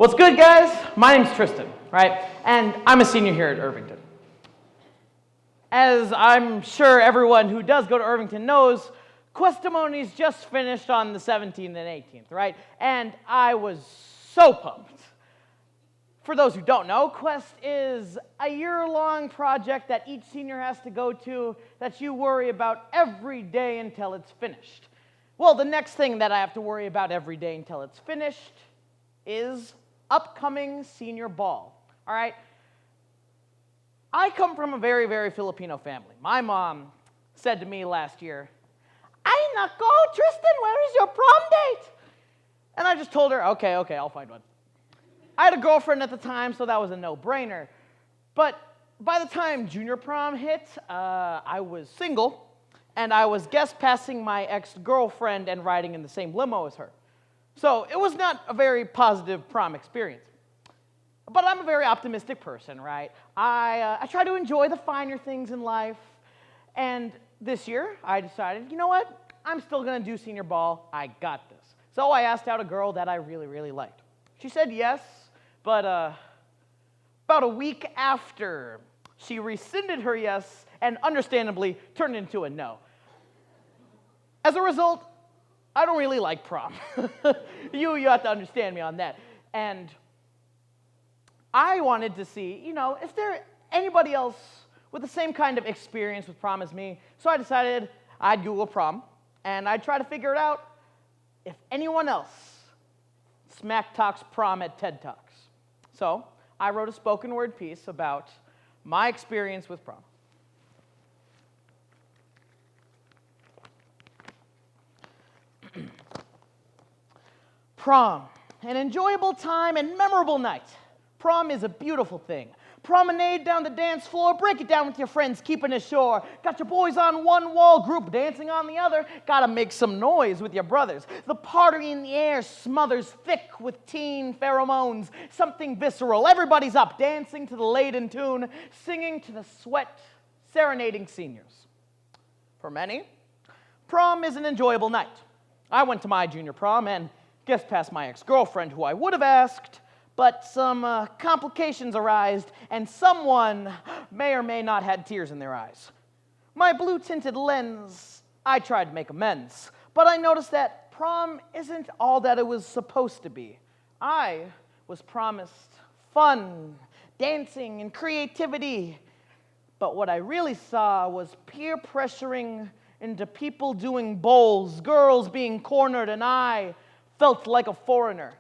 What's good, guys? My name's Tristan, right? And I'm a senior here at Irvington. As I'm sure everyone who does go to Irvington knows, Questimonies just finished on the 17th and 18th, right? And I was so pumped. For those who don't know, Quest is a year-long project that each senior has to go to that you worry about every day until it's finished. Well, the next thing that I have to worry about every day until it's finished is upcoming senior ball, all right? I come from a very, very Filipino family. My mom said to me last year, "Ay nako, Tristan, where is your prom date?" And I just told her, okay, I'll find one. I had a girlfriend at the time, so that was a no-brainer. But by the time junior prom hit, I was single, and I was guest passing my ex-girlfriend and riding in the same limo as her. So it was not a very positive prom experience. But I'm a very optimistic person, right? I try to enjoy the finer things in life. And this year, I decided, you know what? I'm still going to do senior ball. I got this. So I asked out a girl that I really, really liked. She said yes, but about a week after, she rescinded her yes and understandably turned into a no. As a result, I don't really like prom. You have to understand me on that. And I wanted to see, is there anybody else with the same kind of experience with prom as me? So I decided I'd Google prom, and I'd try to figure it out if anyone else smack talks prom at TED Talks. So I wrote a spoken word piece about my experience with prom. Prom, an enjoyable time and memorable night. Prom is a beautiful thing. Promenade down the dance floor, break it down with your friends, keeping it shore. Got your boys on one wall, group dancing on the other. Gotta make some noise with your brothers. The party in the air smothers thick with teen pheromones. Something visceral. Everybody's up, dancing to the laden tune, singing to the sweat, serenading seniors. For many, prom is an enjoyable night. I went to my junior prom and guest passed my ex-girlfriend, who I would have asked, but some complications arised, and someone may or may not had tears in their eyes. My blue-tinted lens, I tried to make amends, but I noticed that prom isn't all that it was supposed to be. I was promised fun, dancing, and creativity, but what I really saw was peer pressuring into people doing bowls, girls being cornered, and I felt like a foreigner.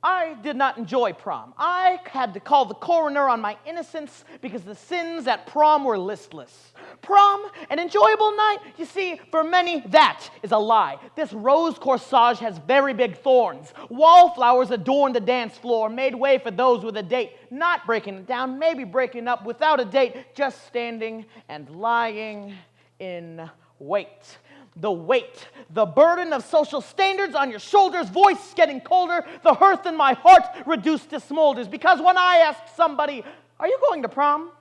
I did not enjoy prom. I had to call the coroner on my innocence because the sins at prom were listless. Prom, an enjoyable night? You see, for many, that is a lie. This rose corsage has very big thorns. Wallflowers adorn the dance floor, made way for those with a date. Not breaking it down, maybe breaking up without a date, just standing and lying in wait. The weight, the burden of social standards on your shoulders, voice getting colder, the hearth in my heart reduced to smolders. Because when I ask somebody, "Are you going to prom?"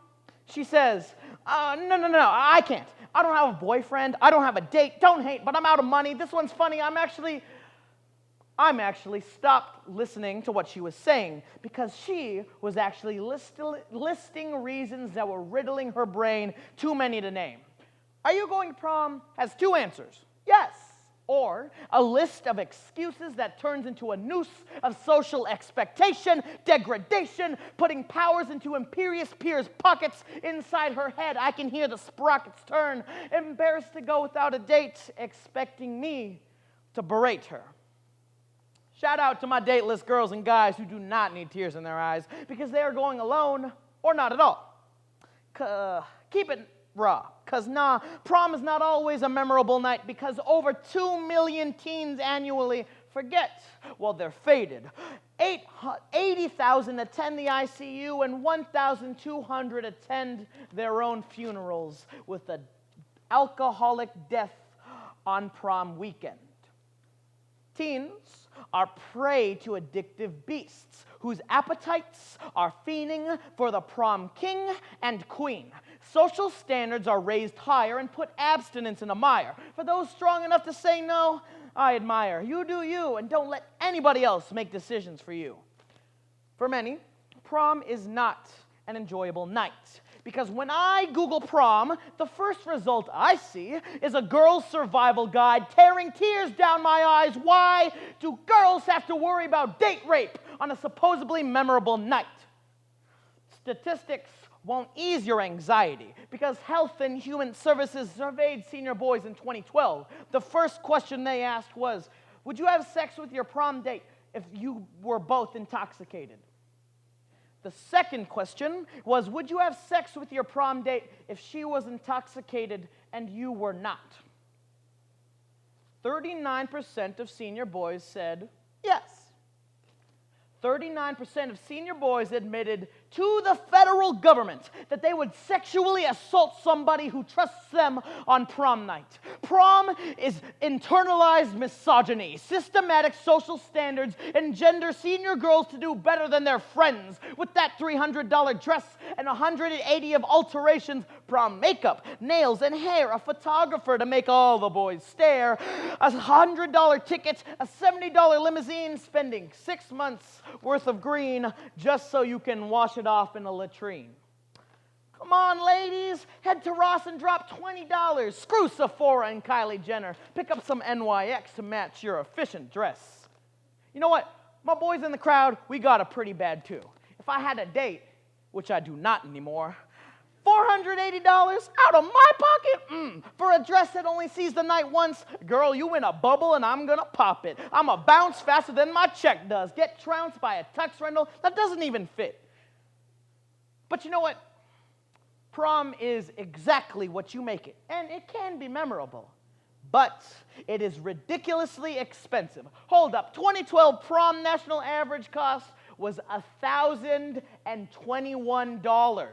she says, No, I can't. I don't have a boyfriend. I don't have a date. Don't hate, but I'm out of money. This one's funny. I'm actually stopped listening to what she was saying because she was actually listing reasons that were riddling her brain, too many to name. "Are you going to prom?" has two answers, yes, or a list of excuses that turns into a noose of social expectation, degradation, putting powers into imperious peers' pockets inside her head. I can hear the sprockets turn, embarrassed to go without a date, expecting me to berate her. Shout out to my dateless girls and guys who do not need tears in their eyes because they are going alone or not at all. Keep it raw, because prom is not always a memorable night because over 2 million teens annually forget while they're faded. 80,000 attend the ICU and 1,200 attend their own funerals with an alcoholic death on prom weekend. Teens are prey to addictive beasts whose appetites are fiending for the prom king and queen. Social standards are raised higher and put abstinence in a mire. For those strong enough to say no, I admire. You do you, and don't let anybody else make decisions for you. For many, prom is not an enjoyable night. Because when I Google prom, the first result I see is a girl's survival guide tearing tears down my eyes. Why do girls have to worry about date rape on a supposedly memorable night? Statistics won't ease your anxiety because Health and Human Services surveyed senior boys in 2012. The first question they asked was, would you have sex with your prom date if you were both intoxicated? The second question was, would you have sex with your prom date if she was intoxicated and you were not? 39% of senior boys said yes. 39% of senior boys admitted to the federal government that they would sexually assault somebody who trusts them on prom night. Prom is internalized misogyny. Systematic social standards engender senior girls to do better than their friends with that $300 dress and $180 of alterations, prom makeup, nails, and hair, a photographer to make all the boys stare, a $100 ticket, a $70 limousine, spending 6 months worth of green just so you can wash it off in a latrine. Come on, ladies, head to Ross and drop $20. Screw Sephora and Kylie Jenner. Pick up some NYX to match your efficient dress. You know what? My boys in the crowd, we got it pretty bad too. If I had a date, which I do not anymore, $480 out of my pocket? For a dress that only sees the night once? Girl, you in a bubble and I'm gonna pop it. I'm a bounce faster than my check does. Get trounced by a tux rental that doesn't even fit. But you know what? Prom is exactly what you make it, and it can be memorable. But it is ridiculously expensive. Hold up, 2012 prom national average cost was $1,021.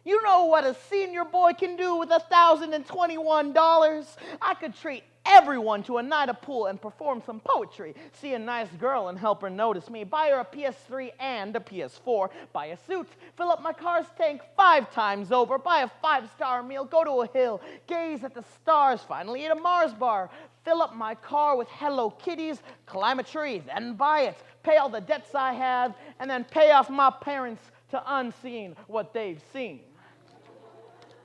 You know what a senior boy can do with $1,021? I could treat everyone to a night of pool and perform some poetry. See a nice girl and help her notice me. Buy her a PS3 and a PS4. Buy a suit. Fill up my car's tank 5 times over. Buy a 5-star meal. Go to a hill. Gaze at the stars. Finally eat a Mars bar. Fill up my car with Hello Kitties. Climb a tree. Then buy it. Pay all the debts I have. And then pay off my parents to unseen what they've seen.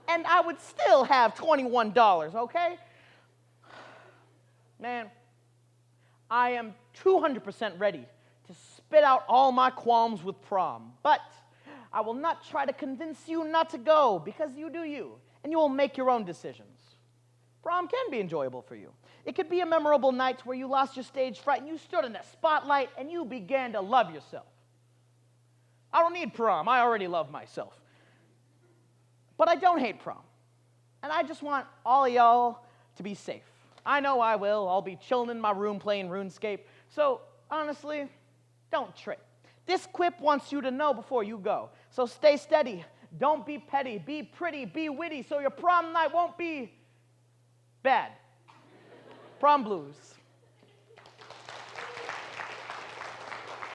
And I would still have $21, okay? Man, I am 200% ready to spit out all my qualms with prom, but I will not try to convince you not to go because you do you, and you will make your own decisions. Prom can be enjoyable for you. It could be a memorable night where you lost your stage fright and you stood in the spotlight and you began to love yourself. I don't need prom. I already love myself. But I don't hate prom. And I just want all of y'all to be safe. I know I will. I'll be chilling in my room playing RuneScape. So, honestly, don't trip. This quip wants you to know before you go. So stay steady. Don't be petty. Be pretty. Be witty so your prom night won't be bad. Prom blues.